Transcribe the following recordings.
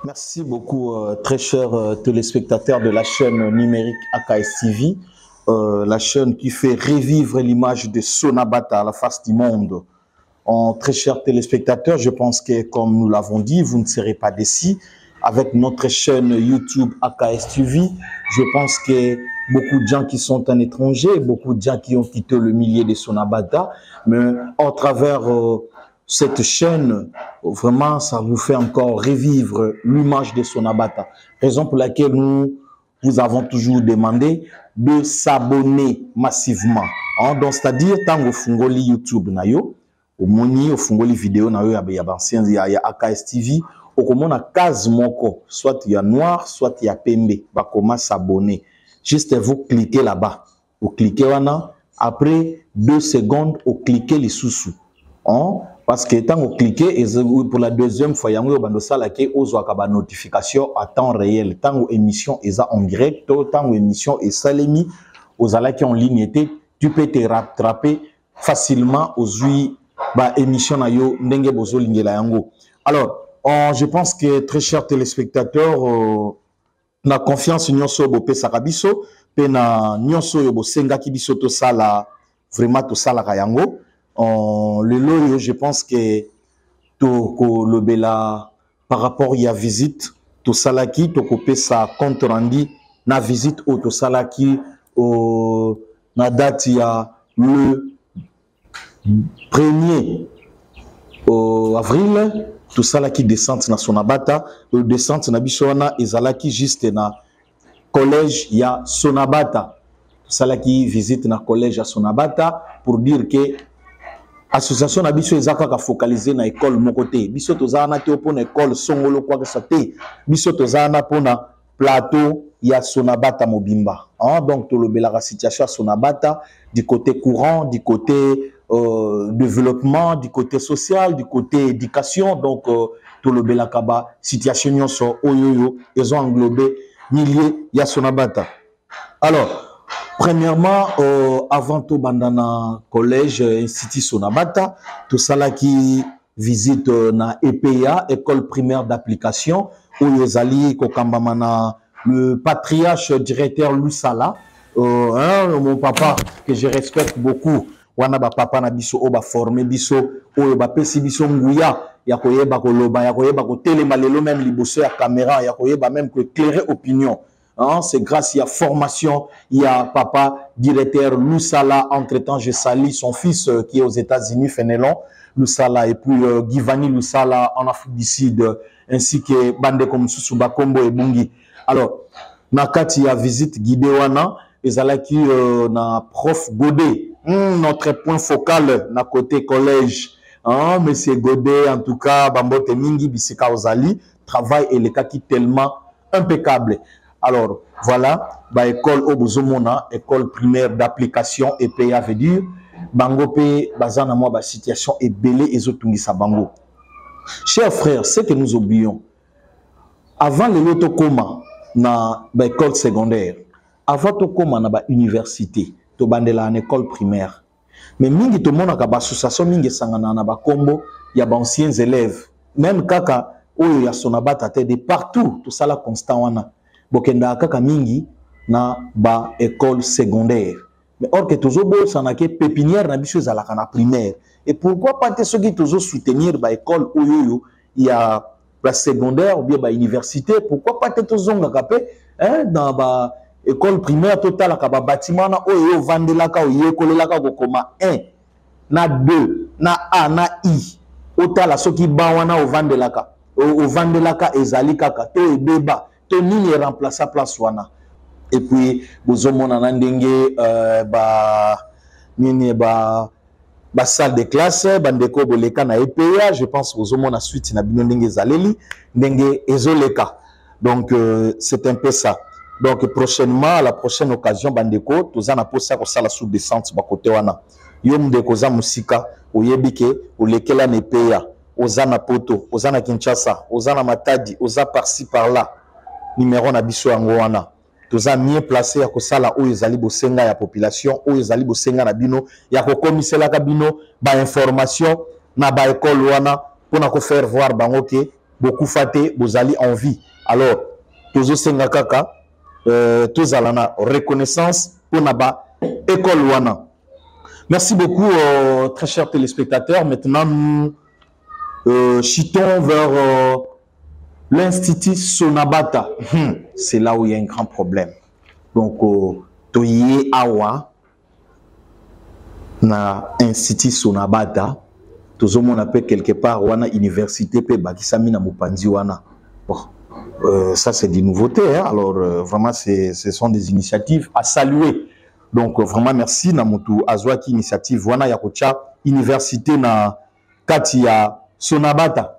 Merci beaucoup, très chers téléspectateurs de la chaîne numérique AKS TV, la chaîne qui fait revivre l'image de Sonabata à la face du monde. Très chers téléspectateurs, je pense que, comme nous l'avons dit, vous ne serez pas déçus. Avec notre chaîne YouTube AKS TV, je pense que beaucoup de gens qui sont en étranger, beaucoup de gens qui ont quitté le milieu de Sonabata, mais à travers cette chaîne, vraiment, ça vous fait encore revivre l'image de Sonabata. Raison pour laquelle nous vous avons toujours demandé de s'abonner massivement. Donc, c'est-à-dire, tant que vous fungoli YouTube, au moni au fungoli vidéo na yo ya AKS TV okomona case moko soit il y a noir soit il y a pembe ba commence s'abonner juste vous cliquez là-bas vous cliquez wana après 2 secondes vous cliquez les sous parce que tant vous cliquez et pour la deuxième fois yango bando sala ke ozwaka ba notification à temps réel tant émission eza en direct tant émission et salemi ozala qui en ligne était tu peux te rattraper facilement aux bah émission na yo ndenge bozo lingela yango. Alors, je pense que très chers téléspectateurs, na confiance nyonso bo pesa biso pe na nyonso yo bo senga ki biso to sala vraiment to sala ka yango. Le loyo je pense que to ko lobela par rapport ya visite to sala ki to ko pesa compte rendu na visite au to sala ki na date ya le 1er avril, tout ça là qui descend na Sonabata, le descente na Bishoana et ça là qui juste na collège ya Sonabata. Tout ça là qui visite na collège à Sonabata pour dire que association na biso ezaka ka focaliser na école mon côté. Biso tozana te pour na école songolo quoi que ça te. Biso tozana pour na plateau ya Sonabata Mobimba. Donc tout le bela situation à Sonabata du côté courant, du côté développement, du côté social, du côté éducation. Donc, tout le Belakaba, situation sur Oyoyo, ils ont englobé milliers ya Sonabata. Alors, premièrement, avant tout bandana collège, institut Sonabata, tout ça là qui visite na EPA, école primaire d'application, où ils allaient kokambamana le patriarche directeur Lusala, mon papa que je respecte beaucoup. Wana ba papa na biso o ba formé biso o ba pesi biso nguya ya koyeba koloba ya koyeba ko telema lelo même liboso ya caméra ya koyeba même que éclairer opinion. C'est grâce à formation, il y a papa directeur Lusala. Entre-temps, je salue son fils qui est aux États-Unis, Fenelon Lusala, et puis Givani Lusala en Afrique du Sud, ainsi que Bande comme Susuba Kombo et Bungi. Alors, nakati ya visite guidée wana ezalaki na prof Godet. Notre point focal na côté collège, monsieur Godet, en tout cas, Bambote Mingi, Bissika Ozali, travail et le cas qui tellement impeccable. Alors, voilà, bah, école Obozomona, école primaire d'application, EPA veut dire, Bangope, Bazana moi, bah, situation est belée et Zotungisa Bango. Chers frères, c'est que nous oublions, avant le Lotokoma, na bah, école secondaire, avant Tokoma, na ba université, to bandela en école primaire. Mais mingi to mona ka ba association mingi sangana na ba kombo ya ba anciens élèves. Même kaka oyo ya Sonabata te de partout tout ça la constant wana. Bokenda kaka mingi na ba école secondaire. Mais or que tozo bo sanake pépinière na biso za la kana primaire. Et pourquoi pas te ceux qui tozo soutenir ba école oyo ya ba secondaire ou bien ba université, pourquoi pas te tozo ngakapé dans ba école primaire totale kaba bâtiment na oyo vandelaka oyo kolelaka kokoma 1 na 2 na A na I otala soki ba wana o vandelaka ezali kaka to ebeba to nini remplacer place wana. Et puis bozomona na ndenge ba salle de classe bandeko boleka na EPA, je pense bozomona suite na bino ndenge ezaleli ndenge ezoleka. Donc c'est un peu ça. Donc prochainement, à la prochaine occasion, bandeko, tozana posa ko sala sous descente ba côté wana. Yom de koza musika, oyebike, olekela nepeya, ozana poto, ozana Kinshasa, ozana Matadi, oza par-ci par-là. Numéro na biso yango wana. Toza mieux placé ya ko sala o ezali bosenga ya population, o ezali bosenga na bino, ya ko komisela ka bino ba information na ba école wana pour na ko faire voir bango ke beaucoup faté bozali en vie. Alors tozo senga kaka tozalana reconnaissance pour naba école wana. Merci beaucoup très chers téléspectateurs. Maintenant nous chitons vers l'Institut Sonabata. C'est là où il y a un grand problème. Donc toye awa na Institut Sonabata. Tout le monde appelle quelque part wana université pe bakisami na mopanzi wana. Bon, ça c'est des nouveautés. Hein? Alors vraiment ce sont des initiatives à saluer. Donc vraiment merci na mutu azwaki initiative wana ya kocha université na kati ya Sonabata.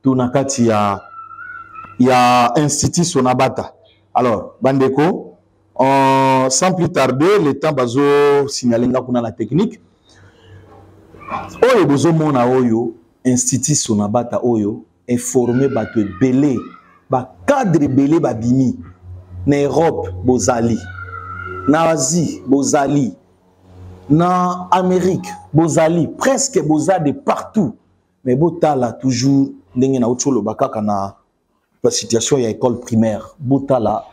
To na kati ya Institut Sonabata. Alors bandeko sans plus tarder le temps bazo signaler nga kuna la technique. Oyo bozo mona oyo Institut Sonabata oyo est formé bato belé ba cadre belé ba bimi na Europe bozali na Asie bozali na Amérique bozali presque boza de partout mais botala toujours ndenge na utolo bakaka na situation ya école primaire botala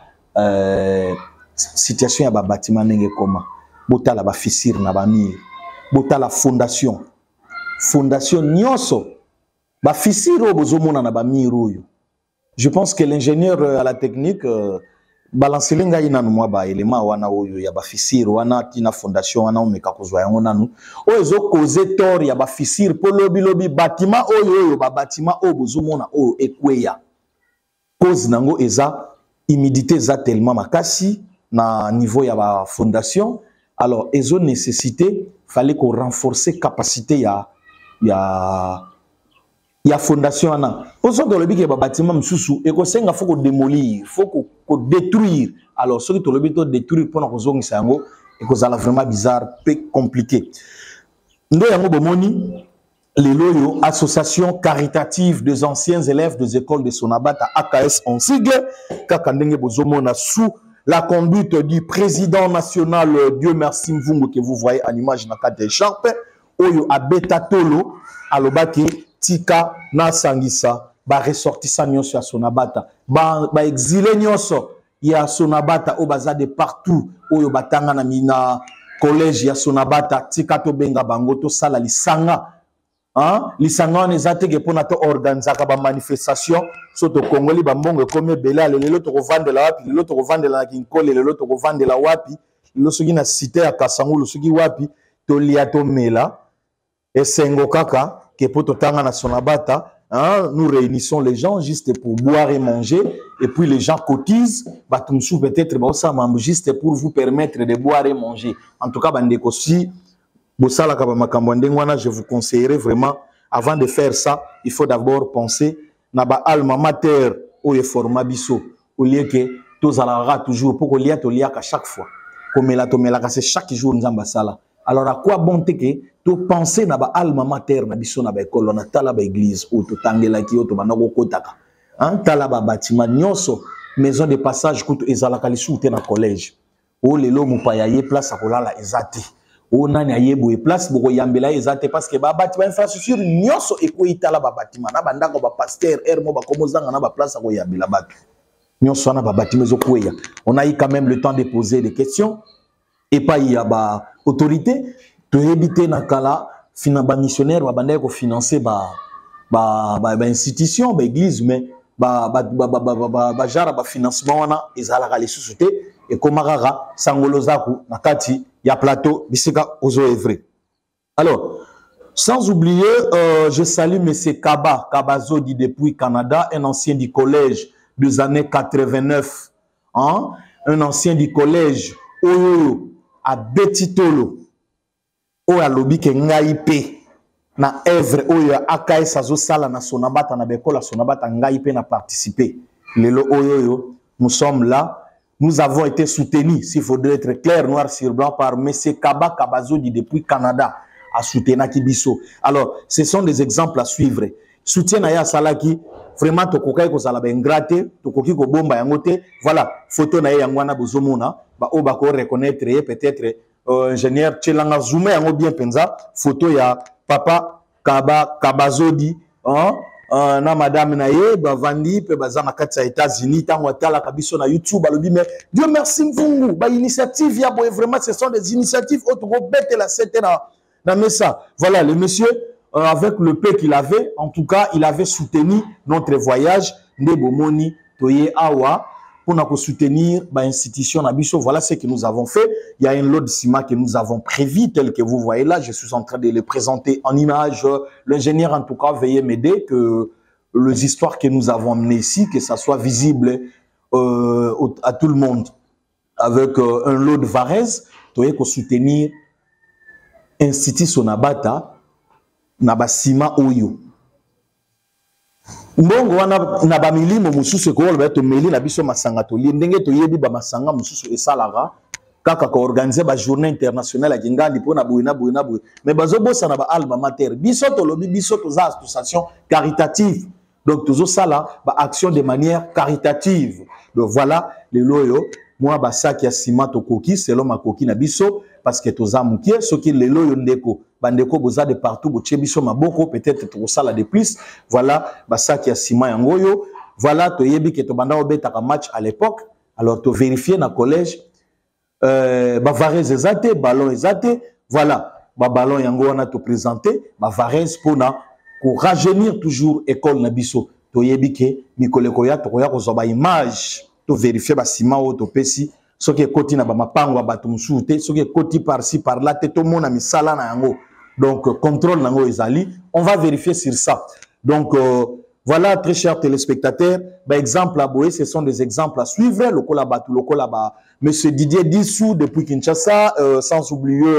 situation ya ba bâtiment ndenge koma botala ba fissure na ba mur botala fondation nyonso ba fissure bozomona na ba mur oyo. Je pense que l'ingénieur à la technique balancer lenga ina no mwa ba élément wana oyo ya ba fissure wana tina fondation wana omeka kozwa yango nanu oyo zo causer tort ya ba fissure po lobi bâtiment oyo ba bâtiment oyo bozomona oyo ekweya cause nango eza humidité za tellement makasi na niveau ya ba fondation. Alors ezo nécessité fallait qu'on renforcer capacité ya fondation ana ozo to lobi ke ba bâtiment msusu e ko senga faut ko démolir faut ko détruire. Alors ce qui to lobi to détruire pour na ko zongisa yango e ko zala vraiment bizarre peu compliqué ndo yango bomoni lelo yo association caritative des anciens élèves des écoles de Sonabata AKS en sigle kaka ndenge bozomona sous la conduite du président national Dieu merci Mvungu que vous voyez en image na carte écharpe oyo abeta tolo alobaki tika na sangisa ba ressortissant nyonso ya Sonabata ba exilé nyonso ya Sonabata o baza de partout oyo batanga na mina collège ya Sonabata tika to benga bango to sala lisanga. Hein? Lisanga nezate ke pona to organizaka ba manifestation soto kongoli ba mbongo comme bela lelo to kovandela wapi lelo to kovandela na kinkole lelo to kovandela wapi lelo soki na cité ya Kasangu soki wapi to lia to mela esengo kaka ke poto tanga na Sonabata. Hein? Nous réunissons les gens juste pour boire et manger et puis les gens cotisent batumsu peut-être ba ça juste pour vous permettre de boire et manger. En tout cas bandeko si Bosala kaba makambo ndengwana, je vous conseillerais vraiment avant de faire ça, il faut d'abord penser na ba alma mater ou format biso au lieu que tous alara toujours pour que to liaka chaque fois comme la tomela c'est chaque jour nzamba sala. Alors à quoi bon te que to penser na ba alma mater na biso na ba école na tala ba église ou to tangela ki to banako kotaka hein tala ba bâtiment nyonso maison de passage kutu ezalaka lisu te na collège o lelo mupaya ye place akolala ezati o nani ayebo e place boko yambela ezate parce que ba bâtiment infrastructure nyonso eko itala ba bâtiment na bandako ba pasteur ermo ba komozanga na ba place ko yambela bato nyonso na ba bâtiment ezokweya. On a eu quand même le temps de poser des questions et pas il y a ba autorité to éviter na kala ba missionnaire ba bandako ko financer ba institution ba église mais ba jara ba financement wana ezalaka les sociétés et komarara sangolozaku na kati ya plateau bisika ozo evre. Alors sans oublier je salue monsieur Kabazodi depuis Canada, un ancien du collège des années 89 hein? Un ancien du collège oyo à Betitolo oyo alobi ke ngai pe na œuvre oyo AKS azo sala na Sonabata na bekola Sonabata ngai pe na participer lelo oyo nous sommes là. Nous avons été soutenus, s'il faudrait être clair, noir sur blanc, par M. Kabazodi depuis Canada, à soutenir Kibiso. Alors, ce sont des exemples à suivre. Soutien à Salaki, vraiment, Tokokai ko sala ben gratte, Tokoki ko bomba yangote. Voilà, photo na yangwana bozomona, ba obako reconnaître peut-être ingénieur Tchelanga Zoumé yango bien penza, photo ya papa Kabazodi, hein, na madame naye bavandi pe baza na kati ya États-Unis tango atala kabiso na YouTube alobi mais Dieu merci mvungu ba initiative ya boye vraiment ce sont des initiatives auto bête la c'était na mesa. Voilà le monsieur avec le peu qu'il avait, en tout cas il avait soutenu notre voyage ndebo moni toye awa pour nous soutenir l'institution Nabiso. Voilà ce que nous avons fait. Il y a un lot de ciment que nous avons prévu, tel que vous voyez là. Je suis en train de le présenter en image. L'ingénieur, en tout cas, veuillez m'aider que les histoires que nous avons amenées ici, que ça soit visible à tout le monde. Avec un lot de varèse, tu pour soutenir l'Institut Sonabata, Naba Ciment Oyo. Mbongo wana na ba milimo mususu ko ba to meli na biso masanga to ndenge to yebi ba masanga mususu esalara kaka ko organiser ba journée internationale ya kingali pona buina mais bazo bossa na ba alba mater biso to lobi biso to za association caritative donc tozo sala ba action de manière caritative. Donc voilà le loyo moi ba sac ya ciment to koki selon ma koki na biso parce que toza mukie soki le loyo ndeko bandeko boza de partout boche biso maboko peut-être to sala de plus. Voilà basaki ya ciment yangoyo. Voilà to yebi ke to banda obeta ka match à l'époque. Alors to vérifier na collège ba varese ezate ballon ezate. Voilà ba ballon yango wana to présenter ba varese pona ko rajeunir toujours école na biso. To yebi ke mikoleko ya to ya ko zoba image to vérifier ba ciment o to pesi soki koti na ba mapango bato musuute soki koti par-ci par-là te to mona misala na yango. Donc, contrôle nango ezali. On va vérifier sur ça. Donc, voilà, très chers téléspectateurs. Par exemple, à Boé, ce sont des exemples à suivre. Le Kolaba, Monsieur Didier Dissou, depuis Kinshasa, sans oublier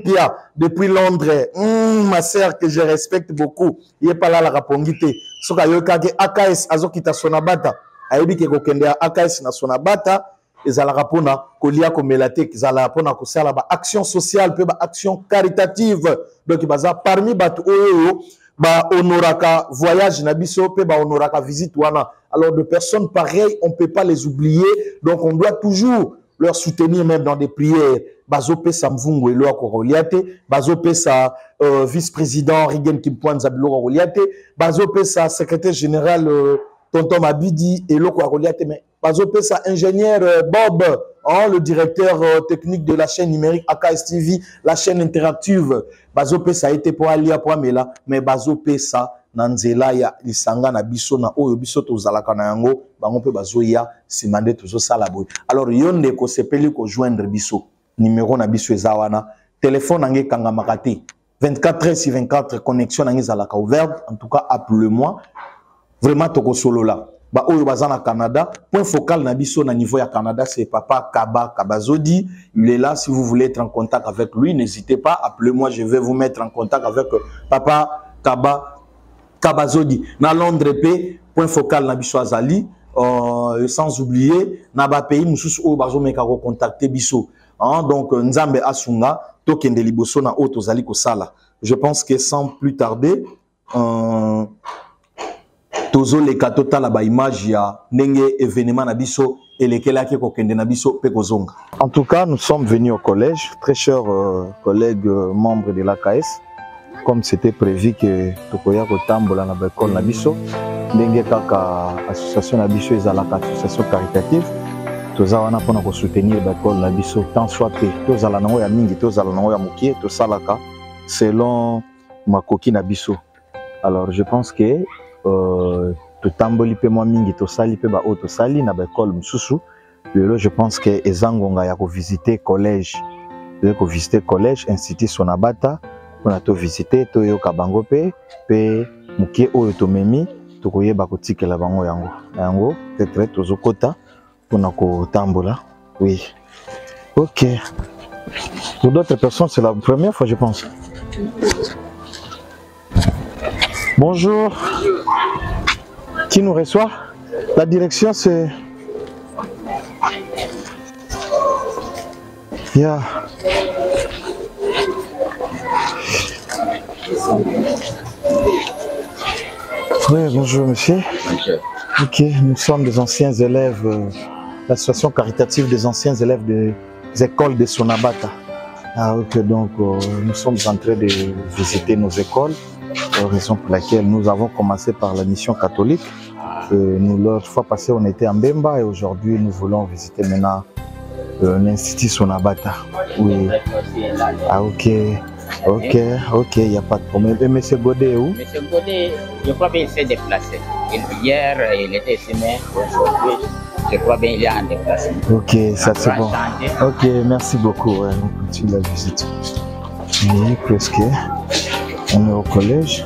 Pia, depuis Londres. Ma sœur que je respecte beaucoup. Il n'est pas là la rapongite. Soka yokage AKS, Azokita Sonabata. Ayebi ke kokende AKS na Sonabata. Ezala rapona kolia komelate ezala rapona ko sala ba action sociale pe ba action caritative. Donc baza parmi batu oyo ba honoraka voyage na biso pe ba honoraka visite wana. Alors de personnes pareilles on peut pas les oublier, donc on doit toujours leur soutenir même dans des prières. Bazo pesa mvungu elo ko roliate, bazo pesa vice-président Rigen Kimpwanza bilo roliate, bazo pesa secrétaire général Tonton Mabidi elo ko roliate, mais bazo pesa ingénieur Bob, hein, le directeur technique de la chaîne numérique AKS TV, la chaîne interactive. Bazo pesa été pour alia pour amela, mais bazo pesa nanzela ya lisanga na biso na oyo biso to zalaka na yango, bango pe bazo ya simande tozo sala boy. Alors yonde ko sepeli ko joindre biso. Numéro na biso ezawana, téléphone nangé kanga makati. 24h/24 connexion nangé zalaka ouverte. En tout cas, appelez-moi. Vraiment toko solo là. Ba oyo bazana Canada, point focal na biso na niveau ya Canada, c'est papa Kaba Kabazodi. Il est là, si vous voulez être en contact avec lui, n'hésitez pas, appelez-moi, je vais vous mettre en contact avec papa Kaba Kabazodi. Na Londres P, point focal na biso azali, sans oublier na ba pays mususu o bazo meka ko contacter biso. Donc Nzambe Asunga, tokende liboso na auto zali ko sala. Je pense que sans plus tarder tozo le katota la ba image ya ndenge événement na biso elekela ke kokende na biso pe kozonga. En tout cas, nous sommes venus au collège, très chers collègues membres de l'AKS, comme c'était prévu que tokoya ko tambola na école na biso ndenge kaka association na biso ezalaka association caritative toza wana pona ko soutenir école na biso tant soit pe tozala nango ya mingi tozala nango ya mokie tosalaka selon makoki na biso. Alors je pense que totamboli pe mwa mingi tosali pe ba auto sali na ba école mususu lelo. Je pense que ezangonga ya ko visiter collège, de ko visiter collège Institut Sonabata pona to visiter to yoka bango pe mukie oyo to memi to koyeba ko tikela bango yango peut-être tozokota pona ko tambola. Oui, ok. Pour d'autres personnes c'est la première fois je pense. Bonjour. Qui nous reçoit? La direction c'est... Yeah. Oui, bonjour monsieur. Ok, nous sommes des anciens élèves, l'association caritative des anciens élèves des écoles de Sonabata. Ah ok, donc nous sommes en train de visiter nos écoles. raison pour laquelle nous avons commencé par la mission catholique. Nous, l'autre fois passée, on était en Bemba et aujourd'hui, nous voulons visiter maintenant l'Institut Sonabata. Oui. Ah, ok. Ok, ok, il n'y a pas de problème. Et M. Godet est où? M. Godet, je crois bien qu'il s'est déplacé. Hier, il était ici, mais aujourd'hui, je crois bien qu'il est en déplacement. Ok, ça c'est bon. Ok, merci beaucoup. Ouais, on continue la visite. Oui, presque. On est au collège.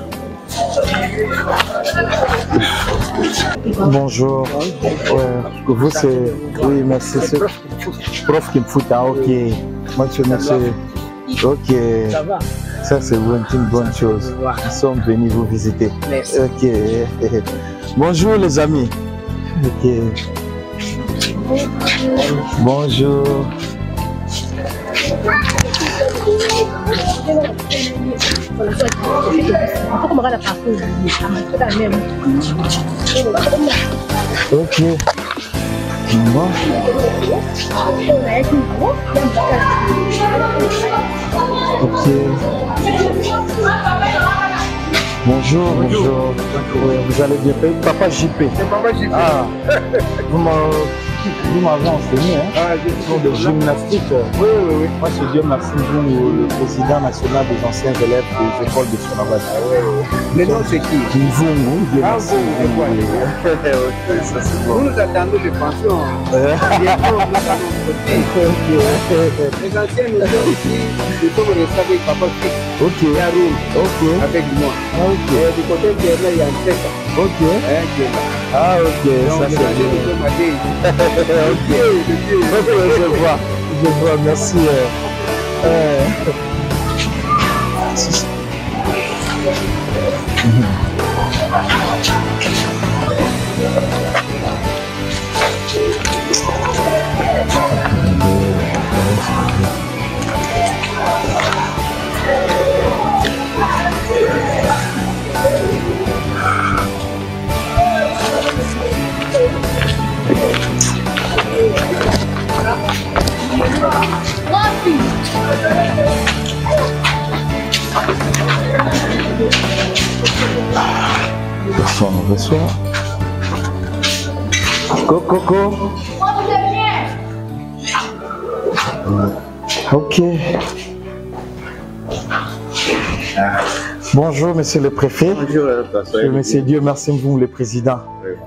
Bonjour. Ouais, vous c'est... Oui, merci. C'est prof qui me fout. Ah, ok. Moi, monsieur. Ok. Ça va? Ça, c'est une bonne chose. Nous sommes venus vous visiter. Merci. Ok. Bonjour, les amis. Ok. Bonjour. Ok. Bon. Ok. Bonjour, bonjour. Vous allez bien? Papa JP. Papa JP. Ah. Vous m'avez enseigné, hein? Ah, de gymnastique. Oui, oui, oui. Moi, c'est Dieu merci, le président national des anciens élèves des écoles de Sonabata. Le nom, c'est qui? Mvungu, Dieu Ah, merci. vous, Ok, ça c'est bon. nous attendons les pensions. Bientôt, nous allons voter. Les anciens nous ont ici, nous sommes restés avec Papa Fix. Ok. Il y a Roule. Ok. Avec moi. Ok. Et du côté de là, il y a un tête. Ok. Qui est là. Ah, ok. Donc, Ça nous c'est allons bien. nous demander. Ok. Je vois. Je vois. Merci. On reçoit. Coco. Ok. Bonjour, monsieur le préfet. Bonjour, Monsieur Dieu, merci vous, le président.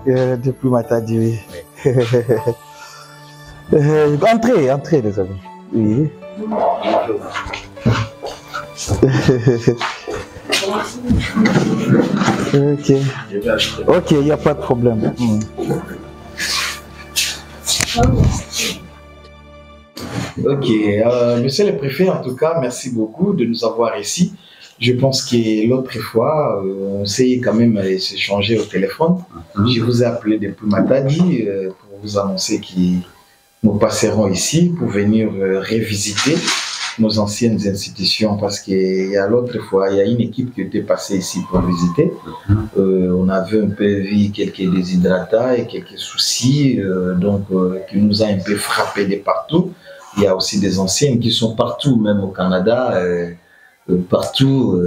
Depuis Matadi, oui. Entrez, les amis. Oui. Ok. Ok, il n'y a pas de problème. Ok, monsieur le préfet, en tout cas, merci beaucoup de nous avoir ici. Je pense que l'autre fois, on s'est quand même échangé au téléphone. Je vous ai appelé depuis Matadi pour vous annoncer que nous passerons ici pour venir revisiter nos anciennes institutions parce qu'il y a l'autre fois, il y a une équipe qui était passée ici pour visiter. On avait un peu vu quelques déshydratats et quelques soucis qui nous a un peu frappé de partout. Il y a aussi des anciennes qui sont partout, même au Canada, partout,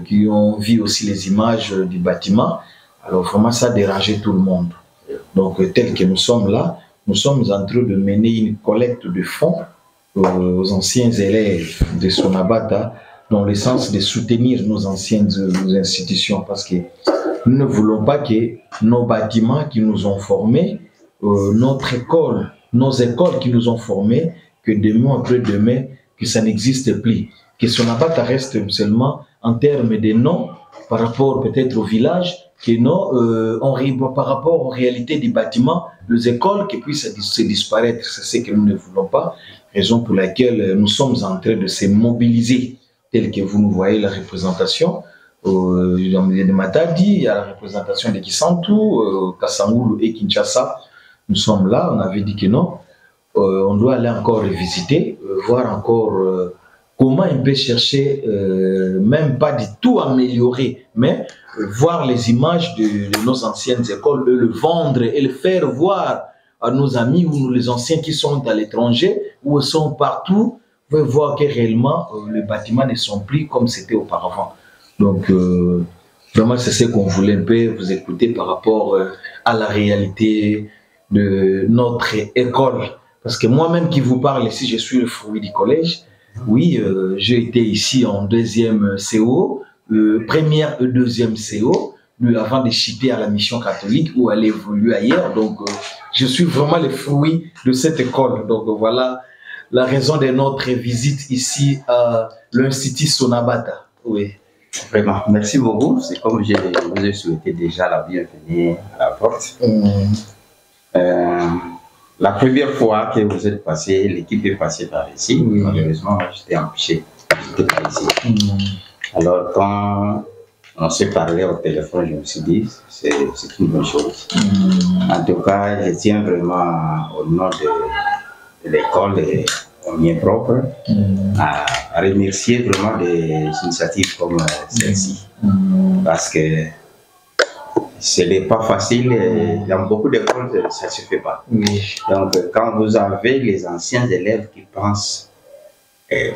qui ont vu aussi les images du bâtiment. Alors vraiment, ça a dérangé tout le monde. Donc, tel que nous sommes là, nous sommes en train de mener une collecte de fonds aux anciens élèves de Sonabata, dans le sens de soutenir nos anciennes institutions, parce que nous ne voulons pas que nos bâtiments qui nous ont formés, notre école, nos écoles qui nous ont formés, que demain après demain, que ça n'existe plus. Que Sonabata reste seulement en termes de noms par rapport peut-être au village, que non, par rapport aux réalités du bâtiment, les écoles qui puissent se disparaître, c'est ce que nous ne voulons pas. Raison pour laquelle nous sommes en train de se mobiliser, tel que vous nous voyez la représentation. De Matadi, il y a la représentation de Kisantu, Kasangoulou et Kinshasa. Nous sommes là, on avait dit que non. On doit aller encore revisiter, voir encore comment on peut chercher, même pas du tout améliorer, mais voir les images de nos anciennes écoles, le vendre et le faire voir à nos amis ou les anciens qui sont à l'étranger ou sont partout, voir que réellement les bâtiments ne sont plus comme c'était auparavant. Donc, vraiment, c'est ce qu'on voulait un peu vous écouter par rapport à la réalité de notre école. Parce que moi-même qui vous parle ici, je suis le fruit du collège. Oui, j'ai été ici en deuxième CO, première et deuxième CO, avant de chuter à la mission catholique ou aller évoluer ailleurs. Donc, je suis vraiment le fruit de cette école. Donc, voilà la raison de notre visite ici à l'Institut Sonabata. Oui. Vraiment, merci beaucoup. C'est comme je vous ai souhaité déjà la bienvenue à la porte. La première fois que vous êtes passé, l'équipe est passée par ici. Malheureusement, j'étais empêché. J'étais pas ici. Alors, quand on s'est parlé au téléphone, je me suis dit, c'est une bonne chose. En tout cas, je tiens vraiment au nom de l'école et au mien propre à remercier vraiment des initiatives comme celle-ci. Parce que ce n'est pas facile, dans beaucoup d'écoles, ça ne se fait pas. Donc, quand vous avez les anciens élèves qui pensent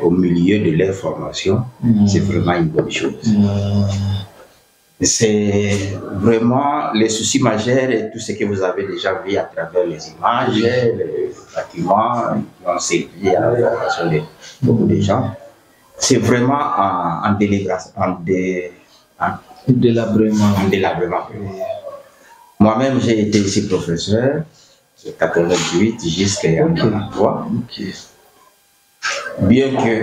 au milieu de leur formation, c'est vraiment une bonne chose. C'est vraiment les soucis majeurs et tout ce que vous avez déjà vu à travers les images, les bâtiments qui ont servi à la formation de beaucoup de gens. C'est vraiment en délabrement. Moi-même, j'ai été ici professeur de 88 jusqu'à 1993. Bien que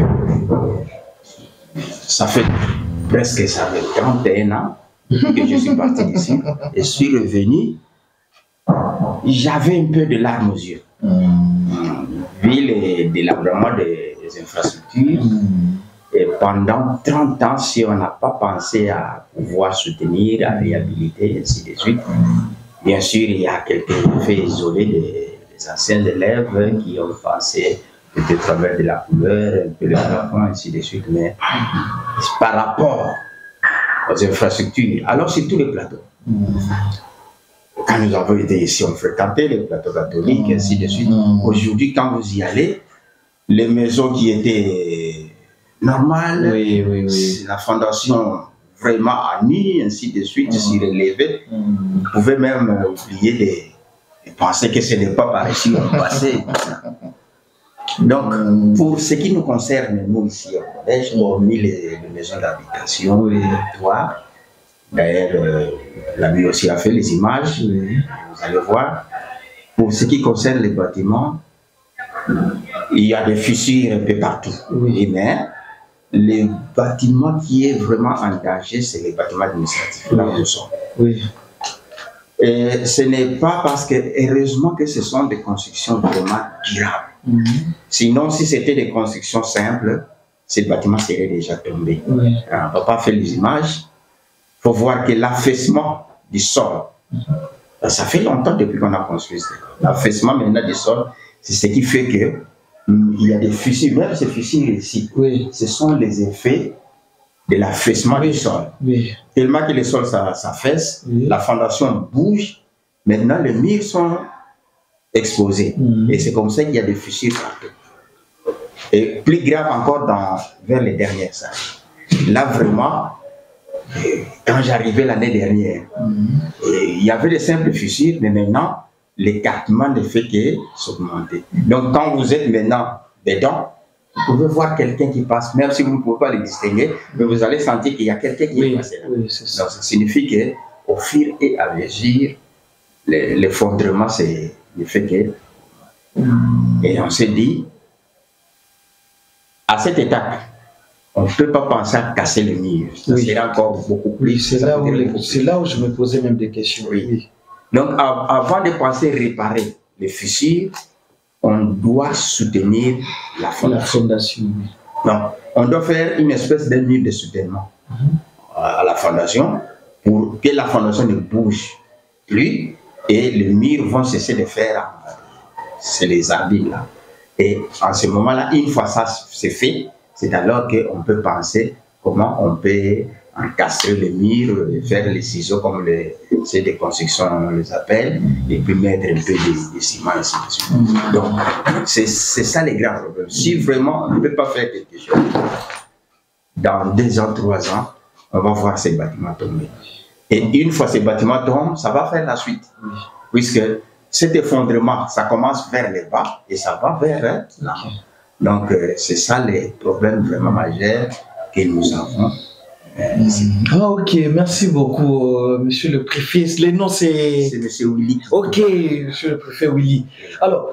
ça fait presque 31 ans que je suis parti d'ici et suis revenu, j'avais un peu de larmes aux yeux. Vu le délabrement des infrastructures, et pendant 30 ans, si on n'a pas pensé à pouvoir soutenir, à réhabiliter, ainsi de suite, bien sûr, il y a quelques effets isolés des anciens élèves qui ont pensé peut-être à travers de la couleur, un peu de l'enfant, ainsi de suite, mais par rapport aux infrastructures, alors c'est tous les plateaux. Quand nous avons été ici, on fréquentait les plateaux catholiques, ainsi de suite. Aujourd'hui, quand vous y allez, les maisons qui étaient normales, la fondation vraiment à nu, ainsi de suite, s'y relevait, vous pouvez même oublier de penser que ce n'est pas par ici qu'on passait. Donc, pour ce qui nous concerne, nous ici au collège, hormis les maisons d'habitation, les toits, d'ailleurs, la vie aussi a fait les images, vous allez voir. Pour ce qui concerne les bâtiments, il y a des fissures un peu partout. Mais le bâtiment qui est vraiment en danger, c'est les bâtiments administratifs, là où nous sommes. Et ce n'est pas parce que, heureusement que ce sont des constructions vraiment durables. Sinon, si c'était des constructions simples, ces bâtiments seraient déjà tombés. On ne peut pas faire les images. Il faut voir que l'affaissement du sol, ça fait longtemps depuis qu'on a construit ça. L'affaissement maintenant du sol, c'est ce qui fait que il y a des fissures, même ces fissures ici, ce sont les effets de l'affaissement du sol. Tellement que le sol s'affaisse, la fondation bouge, maintenant les murs sont exposés. Et c'est comme ça qu'il y a des fissures partout. Et plus grave encore vers les dernières salles. Là vraiment, quand j'arrivais l'année dernière, il y avait des simples fissures, mais maintenant, l'écartement ne fait que s'augmenter. Donc quand vous êtes maintenant dedans, vous pouvez voir quelqu'un qui passe, même si vous ne pouvez pas le distinguer, mais vous allez sentir qu'il y a quelqu'un qui est passé là. Donc ça signifie qu'au fur et à mesure, l'effondrement, c'est le fait que... Et on s'est dit, à cette étape, on ne peut pas penser à casser le mur. Ça sera encore beaucoup plus. C'est là où je me posais même des questions. Donc, avant de penser réparer les fissures, on doit soutenir la fondation. Donc, on doit faire une espèce de mur de soutènement à la fondation pour que la fondation ne bouge plus et les murs vont cesser de faire, c'est les arbitres là. Et en ce moment-là, une fois ça c'est fait, c'est alors qu'on peut penser comment on peut encastrer les murs, faire les ciseaux comme c'est des constructions, on les appelle, et puis mettre un peu de ciment ainsi de suite. Donc, c'est ça les grands problèmes. Si vraiment on ne peut pas faire quelque chose, dans 2 ans, 3 ans, on va voir ces bâtiments tomber. Et une fois ces bâtiments tombent, ça va faire la suite. Puisque cet effondrement, ça commence vers le bas et ça va vers là. Donc, c'est ça les problèmes vraiment majeurs que nous avons. Ah, ok, merci beaucoup, monsieur le préfet. Le nom c'est... C'est monsieur Willy. Ok, monsieur le préfet Willy. Alors,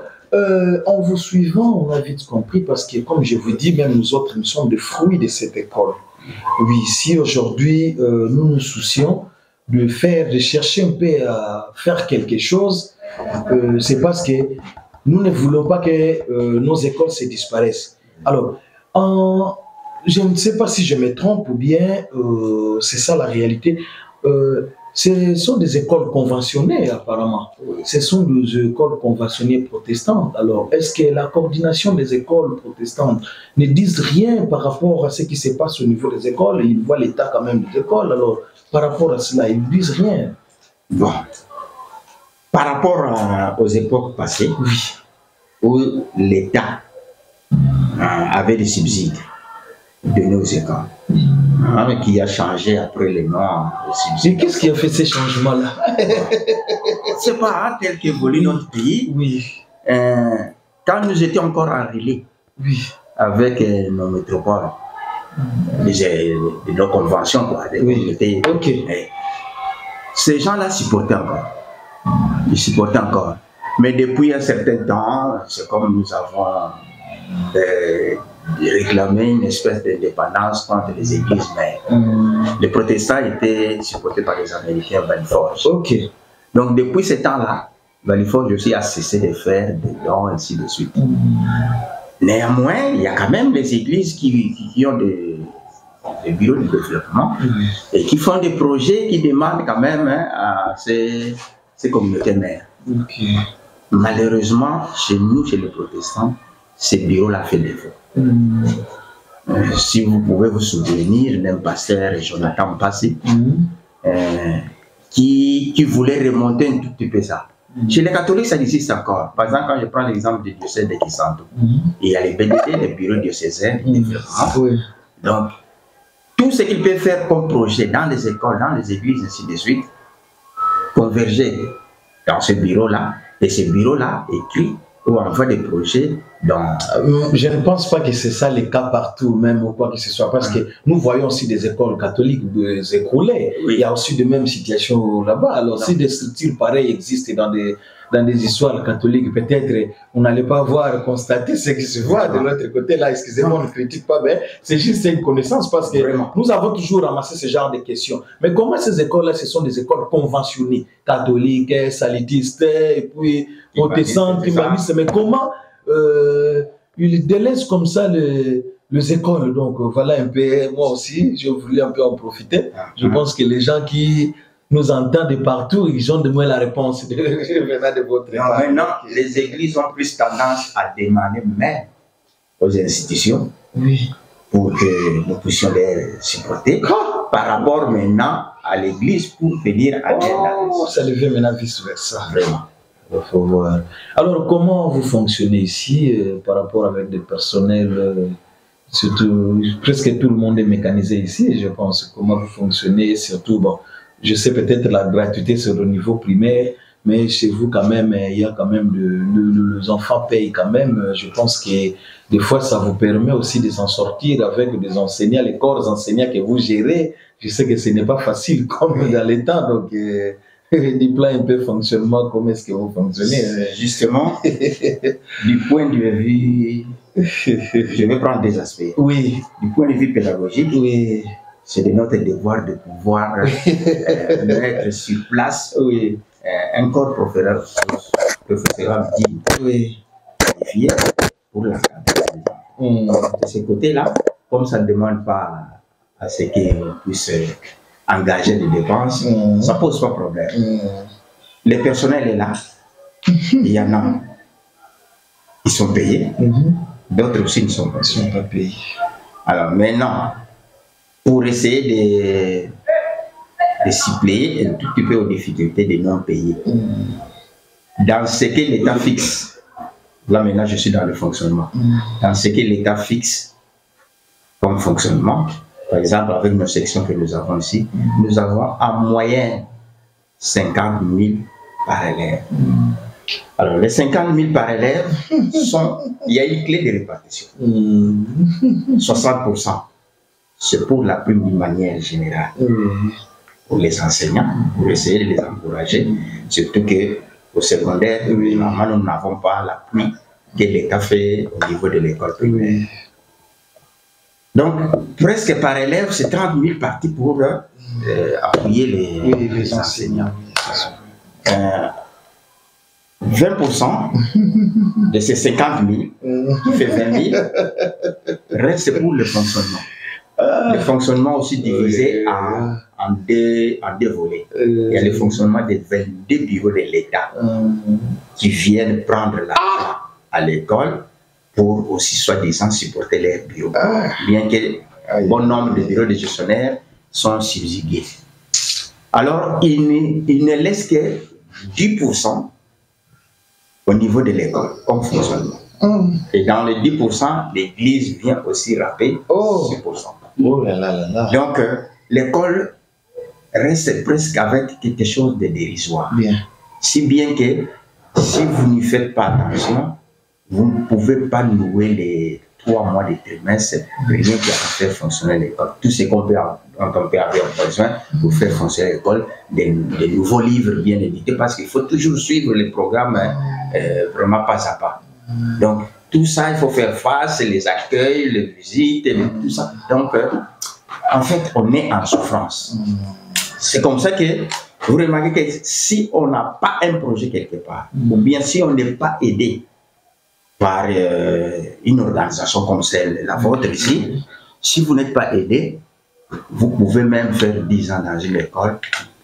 en vous suivant, on a vite compris parce que, comme je vous dis, même nous autres, nous sommes des fruits de cette école. Oui, si aujourd'hui, nous nous soucions de chercher un peu à faire quelque chose, c'est parce que nous ne voulons pas que nos écoles se disparaissent. Alors, je ne sais pas si je me trompe ou bien c'est ça la réalité. Ce sont des écoles conventionnées apparemment. Ce sont des écoles conventionnées protestantes. Alors, est-ce que la coordination des écoles protestantes ne disent rien par rapport à ce qui se passe au niveau des écoles? Ils voient l'état quand même des écoles. Alors, par rapport à cela, ils ne disent rien. Bon. Par rapport aux époques passées, Oui. où l'État avait des subsides de nos écoles, qui a changé après les noms de subsides. Mais qu'est-ce qui a fait ces changements-là? C'est pas tel qu'évolue notre pays. Oui. Quand nous étions encore en relais Oui. avec nos métropoles, de nos conventions, quoi, des communautés, Ok. ces gens-là supportaient encore. Ils supportaient encore. Mais depuis un certain temps, c'est comme nous avons réclamé une espèce d'indépendance contre les églises mères. Les protestants étaient supportés par les Américains, Valley-Forge. Ok. Donc depuis ce temps-là, Valley-Forge aussi a cessé de faire des dons, ainsi de suite. Néanmoins, il y a quand même des églises qui ont des bureaux de développement et qui font des projets qui demandent quand même à ces communautés mères. Ok. Malheureusement, chez nous, chez les protestants, ces bureaux-là fait défaut. Si vous pouvez vous souvenir d'un pasteur, Jonathan Passé, qui voulait remonter un tout petit peu ça. Chez les catholiques, ça existe encore. Par exemple, quand je prends l'exemple du diocèse de Kisanto, il y a les BDT, les bureaux diocésains de développement. Donc, tout ce qu'ils peuvent faire comme projet dans les écoles, dans les églises, ainsi de suite, converger dans ce bureau-là, et ce bureau-là écrit ou envoie des projets dans... Je ne pense pas que c'est ça le cas partout, même ou quoi que ce soit, parce que nous voyons aussi des écoles catholiques s'écrouler. Il y a aussi de mêmes situations là-bas. Alors, si des structures pareilles existent dans des histoires catholiques, peut-être on n'allait pas voir constater ce qui se voit de l'autre côté. Là, excusez-moi, on ne critique pas, mais c'est juste une connaissance parce que nous avons toujours ramassé ce genre de questions. Mais comment ces écoles-là, ce sont des écoles conventionnées, catholiques, salitistes, et puis protestantes, humanistes, mais comment ils délaissent comme ça les écoles? Donc voilà un peu, moi aussi, j'ai voulu un peu en profiter. Je pense que les gens qui nous entendent de partout, ils ont de moins la réponse venant de votre part. Maintenant, les églises ont plus tendance à demander même aux institutions pour que nous puissions les supporter par rapport maintenant à l'église pour venir à l'aide. Ça devient maintenant vice-versa. Vraiment. Il faut voir. Alors, comment vous fonctionnez ici par rapport avec des personnels surtout, presque tout le monde est mécanisé ici, je pense. Comment vous fonctionnez, surtout, bon, je sais peut-être la gratuité sur le niveau primaire, mais chez vous quand même, il y a quand même, les enfants payent quand même. Je pense que des fois, ça vous permet aussi de s'en sortir avec des enseignants, les corps enseignants que vous gérez. Je sais que ce n'est pas facile comme dans les temps, donc dis-moi un peu fonctionnement, comment est-ce que vous fonctionnez? Justement, du point de vue, je vais prendre des aspects. Oui. Du point de vue pédagogique, oui. C'est de notre devoir de pouvoir mettre sur place un corps professionnel digne, qualifié pour la de ce côté-là, comme ça ne demande pas à ce qu'on puisse engager des dépenses, ça ne pose pas de problème. Le personnel est là, il y en a, ils sont payés, d'autres aussi ne sont pas payés. Alors maintenant, pour essayer de suppléer un tout petit peu aux difficultés des non-payés. Dans ce que l'État fixe, là maintenant je suis dans le fonctionnement, dans ce que l'État fixe comme fonctionnement, Par exemple, avec nos sections que nous avons ici, nous avons en moyenne 50 000 par élève. Alors, les 50 000 par élève, il y a une clé de répartition. 60%, c'est pour la prime d'une manière générale. Pour les enseignants, pour essayer de les encourager, surtout qu'au secondaire, normalement, nous n'avons pas l'appui que l'État fait au niveau de l'école primaire. Donc, presque par élève, c'est 30 000 partis pour appuyer les enseignants. 20% de ces 50 000, qui fait 20 000, reste pour le fonctionnement. Le fonctionnement aussi divisé en deux volets. Il y a le fonctionnement des 22 bureaux de l'État qui viennent prendre l'argent à l'école pour aussi soi-disant supporter leurs bureaux. Bien que bon nombre de bureaux de gestionnaires sont subsidiés. Alors, il ne laisse que 10% au niveau de l'école comme fonctionnement. Et dans les 10%, l'Église vient aussi rapper 6%. Oh là là là là. Donc, l'école reste presque avec quelque chose de dérisoire. Bien. Si bien que, si vous n'y faites pas attention, vous ne pouvez pas louer les 3 mois de trimestre, rien qui a faire fonctionner l'école. Tout ce qu'on peut avoir besoin pour faire fonctionner l'école, des nouveaux livres bien édités, parce qu'il faut toujours suivre les programmes vraiment pas à pas. Donc, tout ça, il faut faire face, les accueils, les visites, tout ça. Donc, en fait, on est en souffrance. C'est comme ça que vous remarquez que si on n'a pas un projet quelque part, ou bien si on n'est pas aidé par une organisation comme celle, la vôtre ici, si vous n'êtes pas aidé, vous pouvez même faire 10 ans dans une école,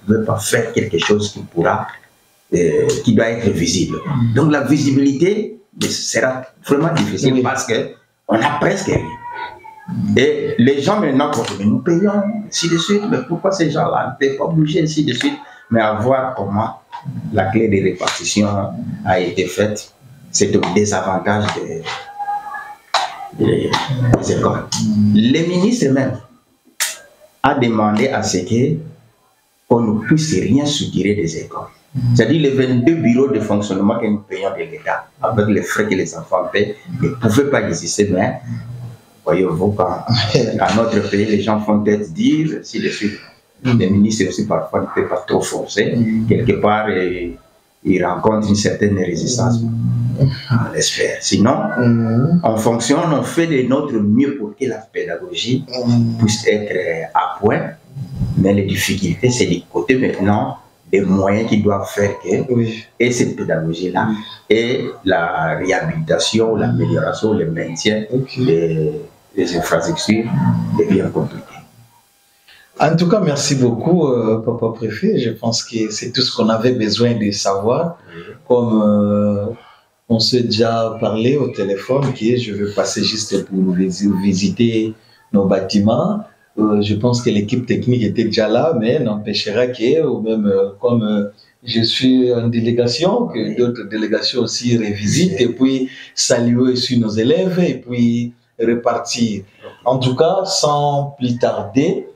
vous ne pouvez pas faire quelque chose qui doit être visible. Donc, la visibilité sera vraiment difficile parce qu'on a presque rien. Et les gens maintenant, mais nous payons, ainsi de suite, mais pourquoi ces gens-là ne peuvent pas bouger, ainsi de suite, mais à voir comment la clé de répartition a été faite, c'est au désavantage des écoles. Le ministre même a demandé à ce qu'on ne puisse rien soutirer des écoles. C'est-à-dire les 22 bureaux de fonctionnement que nous payons de l'État, avec les frais que les enfants paient, ne pouvaient pas exister, mais voyez-vous, quand dans notre pays, les gens font tête dire, si le ministre aussi parfois ne peut pas trop forcer, quelque part, il rencontre une certaine résistance, on l'espère. Sinon, on fonctionne, on fait de notre mieux pour que la pédagogie puisse être à point, mais les difficultés, c'est du côté maintenant des moyens qui doivent faire que, et cette pédagogie-là, et la réhabilitation, l'amélioration, le maintien des infrastructures devient compliqué. En tout cas, merci beaucoup, Papa Préfet. Je pense que c'est tout ce qu'on avait besoin de savoir. Comme on s'est déjà parlé au téléphone, que je vais passer juste pour visiter nos bâtiments. Je pense que l'équipe technique était déjà là, mais n'empêchera que, ou même comme je suis en délégation, que d'autres délégations aussi revisitent et puis saluer aussi nos élèves et puis repartir. En tout cas, sans plus tarder,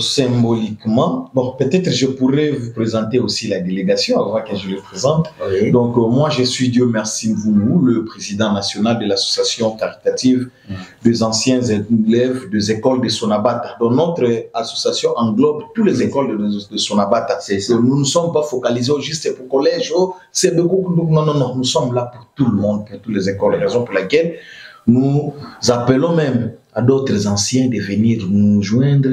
symboliquement, bon, peut-être je pourrais vous présenter aussi la délégation avant que je le présente. Donc, moi, je suis Dieu merci vous, le président national de l'association caritative des anciens élèves des écoles de Sonabata. Donc, notre association englobe toutes les écoles de Sonabata. Nous ne sommes pas focalisés juste pour collège, c'est beaucoup. Non, nous sommes là pour tout le monde, pour toutes les écoles. Raison pour laquelle nous appelons même à d'autres anciens de venir nous joindre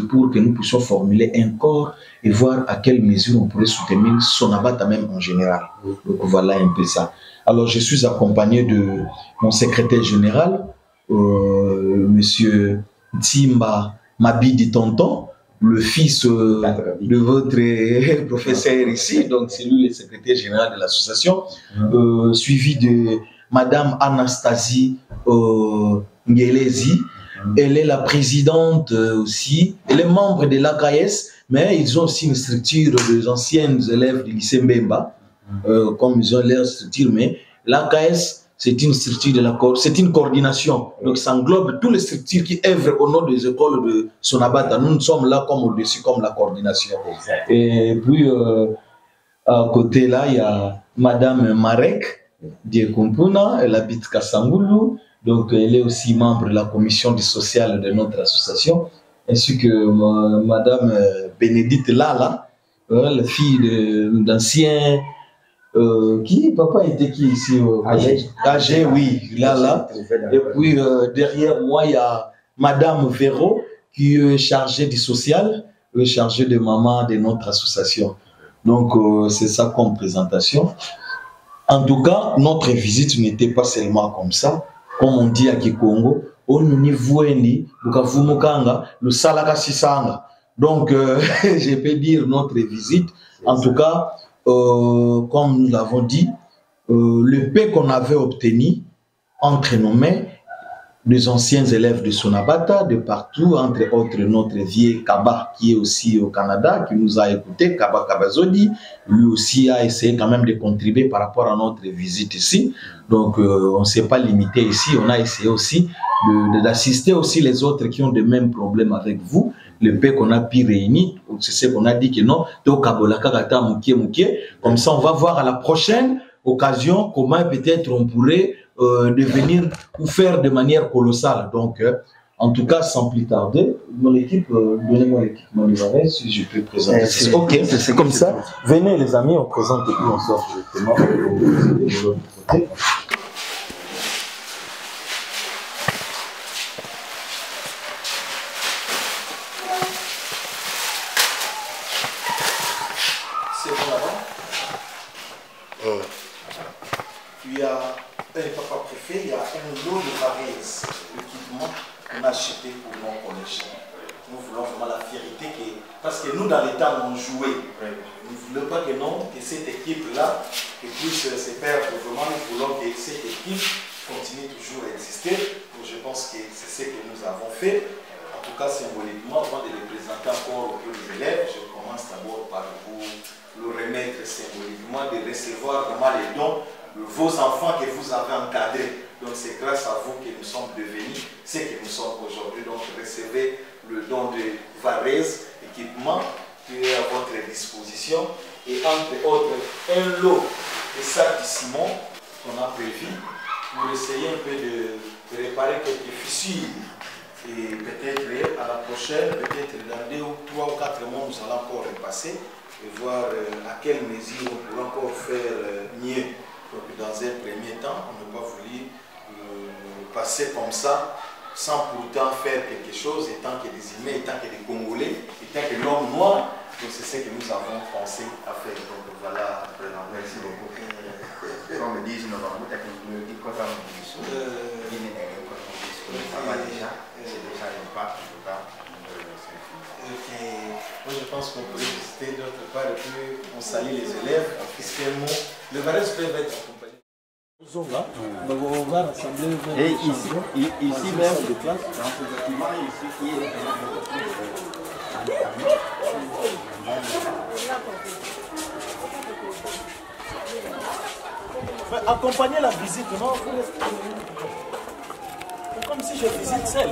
pour que nous puissions formuler un corps et voir à quelle mesure on pourrait soutenir Sonabata même en général. Donc voilà un peu ça. Alors je suis accompagné de mon secrétaire général, Monsieur Timba Mabidi Tonton, le fils de votre professeur ici, donc c'est lui le secrétaire général de l'association, suivi de Madame Anastasie Ngelezi. Elle est la présidente aussi, elle est membre de l'AKS, mais ils ont aussi une structure des anciens élèves du lycée Mbemba, comme ils ont leur structure, mais l'AKS, c'est une structure c'est une coordination. Donc, ça englobe toutes les structures qui œuvrent au nom des écoles de Sonabata. Nous sommes là comme au-dessus, comme la coordination. Et puis, à côté là, il y a Madame Marek Diekompuna, elle habite Kassangulu. Donc, elle est aussi membre de la commission du social de notre association, ainsi que Madame Bénédicte Lala, la fille d'ancien. Papa était qui ici? Âgé, oui, Lala. Et puis, derrière moi, il y a Madame Véro, qui est chargée du social, chargée de maman de notre association. Donc, c'est ça comme présentation. En tout cas, notre visite n'était pas seulement comme ça. Comme on dit à Kikongo, on niveau le salaka sisanga. Donc, je peux dire notre visite. En tout cas, comme nous l'avons dit, le paix qu'on avait obtenu entre nos mains, des anciens élèves de Sonabata, de partout, entre autres notre vieux Kaba, qui est aussi au Canada, qui nous a écoutés, Kaba Kabazodi, lui aussi a essayé quand même de contribuer par rapport à notre visite ici. Donc, on ne s'est pas limité ici, on a essayé aussi d'assister aussi les autres qui ont les mêmes problèmes avec vous. Le paix qu'on a pu réunir, c'est ce qu'on a dit que non, comme ça on va voir à la prochaine occasion comment peut-être on pourrait devenir ou faire de manière colossale. Donc, en tout cas, sans plus tarder, mon équipe, donnez-moi l'équipement de l'arrêt, si je peux présenter. Ok, c'est comme ça. Venez les amis, on présente et puis on sort directement de l'autre côté. C'est bon là-bas. Il y a papa préfet, il y a un lot de varaises, l'équipement qu'on a acheté pour nos collèges. Nous voulons vraiment la fierté parce que nous dans les temps on jouait. Nous ne voulons pas que cette équipe-là puisse se perdre. Vraiment, nous voulons que cette équipe continue toujours à exister. Donc, je pense que c'est ce que nous avons fait. En tout cas, symboliquement, avant de les présenter encore aux élèves, je commence d'abord par vous le remettre symboliquement, de recevoir vraiment les dons de vos enfants que vous avez encadrés. Donc c'est grâce à vous que nous sommes devenus ce que nous sommes aujourd'hui. Donc recevez le don de varaises, équipement qui est à votre disposition. Et entre autres, un lot de sacs de ciment qu'on a prévu pour essayer un peu de réparer quelques fissures. Et peut-être à la prochaine, peut-être dans 2 ou 3 ou 4 mois, nous allons encore repasser et voir à quelle mesure on pourra encore faire mieux. Donc, dans un premier temps, on n'a pas voulu passer comme ça, sans pourtant faire quelque chose, étant que des humains, étant que des Congolais, étant que l'homme noir. Donc, c'est ce que nous avons pensé à faire. Donc, voilà. Merci beaucoup. Comme disent nos mamans, ça va déjà, c'est déjà un pas, en tout cas. Moi, je pense qu'on peut visiter d'autre part et puis on salue les élèves. Les varaises peuvent être accompagnés. On va rassembler et ici même de classe, dans ce bâtiment ici qui est accompagner la visite, non? C'est comme si je visite seul.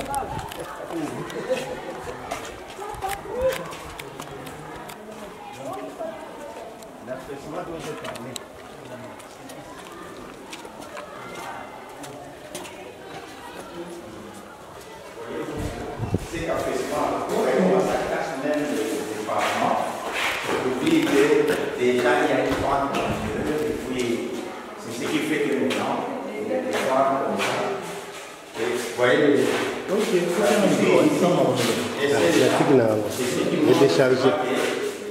C'est qu'à présent, pour commencer à classe même des parents, j'oublie que déjà il y a une forme de c'est ce qui fait que maintenant, il y a des formes comme ça. Vous voyez les... Ok,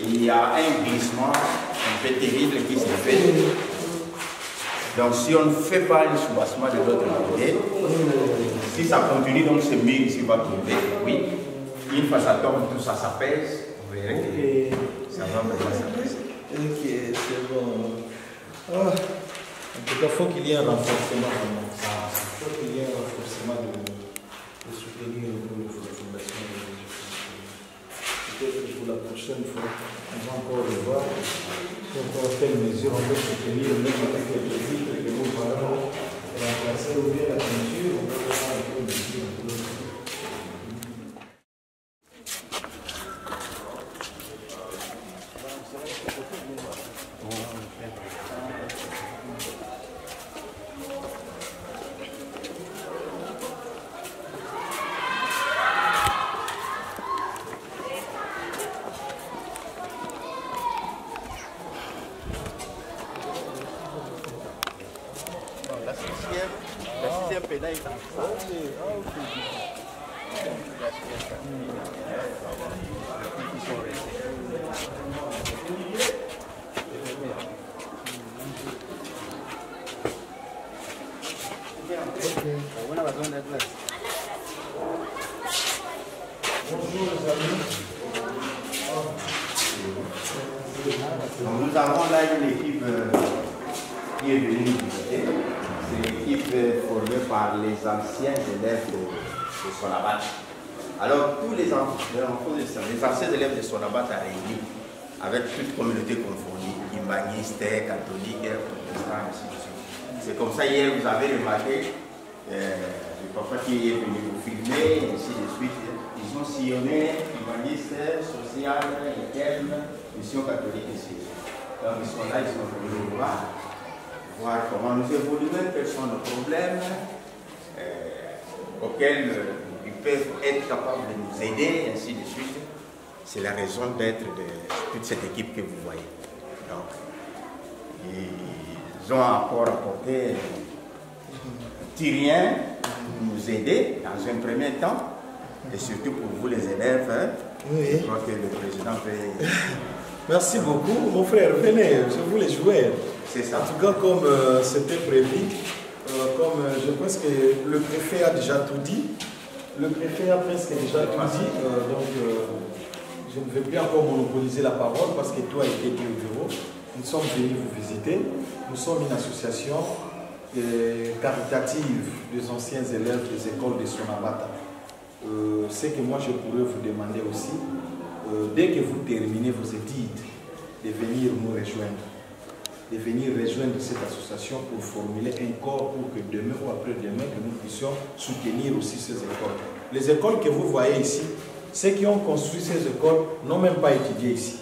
il y a un glissement un peu terrible qui se fait. Donc si on ne fait pas le soubassement de l'autre côté, si ça continue, donc ce mur ici va tomber. Oui, une fois ça tombe, tout ça s'apaise. Vous verrez que ça va vraiment s'apaiser. Ok, c'est bon. En tout cas, il faut qu'il y ait un renforcement. Il faut qu'il y ait un renforcement de soutenir la fondation. Peut-être que pour la prochaine fois, on va encore le voir. Si on peut faire une mesure, on peut soutenir même avec les vitres que nous allons vais ouvrir la peinture, on va voir un peu ici, un peu. La sixième pédale est en Ils sont restés. Bonjour les amis. Nous avons là une équipe qui est venue nous visiter. C'est une équipe formée par les anciens élèves de Sonabat. Alors, tous les anciens élèves de Sonabat sont réunis avec toute communauté confondue, humanistes, catholiques, protestants, ainsi de suite. C'est comme ça, hier, vous avez remarqué, le papa qui est venu vous filmer, ainsi de suite. Ils ont sillonné humanistes, social, éterne, mission catholique ici. Donc, ils sont là, ils sont venus nous voir comment nous évoluons, quels sont nos problèmes auxquels ils peuvent être capables de nous aider, ainsi de suite. C'est la raison d'être de toute cette équipe que vous voyez. Donc, ils ont encore apporté un petit rien pour nous aider dans un premier temps, et surtout pour vous les élèves. Oui. Je crois que le président peut... Merci beaucoup, mon frère, venez, je voulais jouer. C'est ça. En tout cas, comme c'était prévu, comme je pense que le préfet a déjà tout dit, le préfet a presque déjà tout dit, je ne vais plus encore monopoliser la parole parce que toi et été au bureau. Nous sommes venus vous visiter. Nous sommes une association caritative des anciens élèves des écoles de Sonabata. Ce que moi je pourrais vous demander aussi, dès que vous terminez vos études, de venir nous rejoindre. De venir rejoindre cette association pour formuler un corps pour que demain ou après-demain, que nous puissions soutenir aussi ces écoles. Les écoles que vous voyez ici, ceux qui ont construit ces écoles n'ont même pas étudié ici.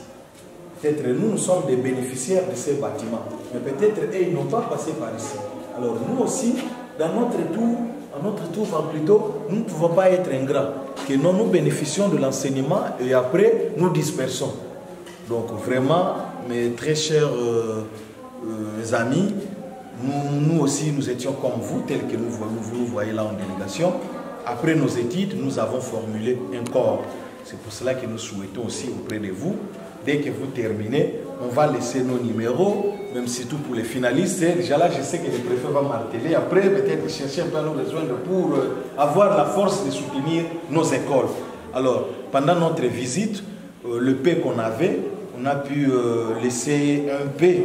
Peut-être nous sommes des bénéficiaires de ces bâtiments, mais peut-être eux, ils n'ont pas passé par ici. Alors nous aussi, dans notre tour, à notre tour plutôt, nous ne pouvons pas être ingrats, que nous bénéficions de l'enseignement et après nous dispersons. Donc vraiment, mes très chers amis, nous aussi nous étions comme vous, tels que vous nous voyez là en délégation. Après nos études, nous avons formulé un corps. C'est pour cela que nous souhaitons aussi auprès de vous, dès que vous terminez, on va laisser nos numéros, même surtout pour les finalistes. Déjà là, je sais que le préfet va marteler. Après, peut-être chercher un peu à nous rejoindre pour avoir la force de soutenir nos écoles. Alors, pendant notre visite, le peu qu'on avait, on a pu laisser un peu,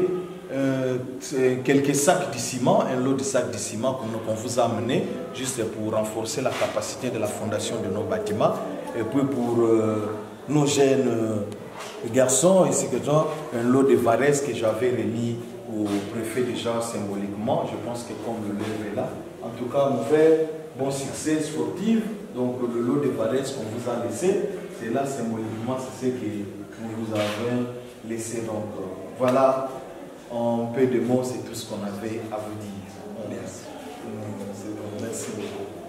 quelques sacs de ciment, un lot de sacs de ciment qu'on vous a amené, juste pour renforcer la capacité de la fondation de nos bâtiments. Et puis pour nos jeunes garçons, ici que un lot de varèses que j'avais remis au préfet déjà symboliquement. Je pense que comme le lève est là. En tout cas, mon frère, bon succès sportif. Donc le lot de varèses qu'on vous a laissé, c'est là symboliquement, c'est ce que nous vous avons laissé. Donc voilà, en peu de mots, c'est tout ce qu'on avait à vous dire. Merci. Merci beaucoup.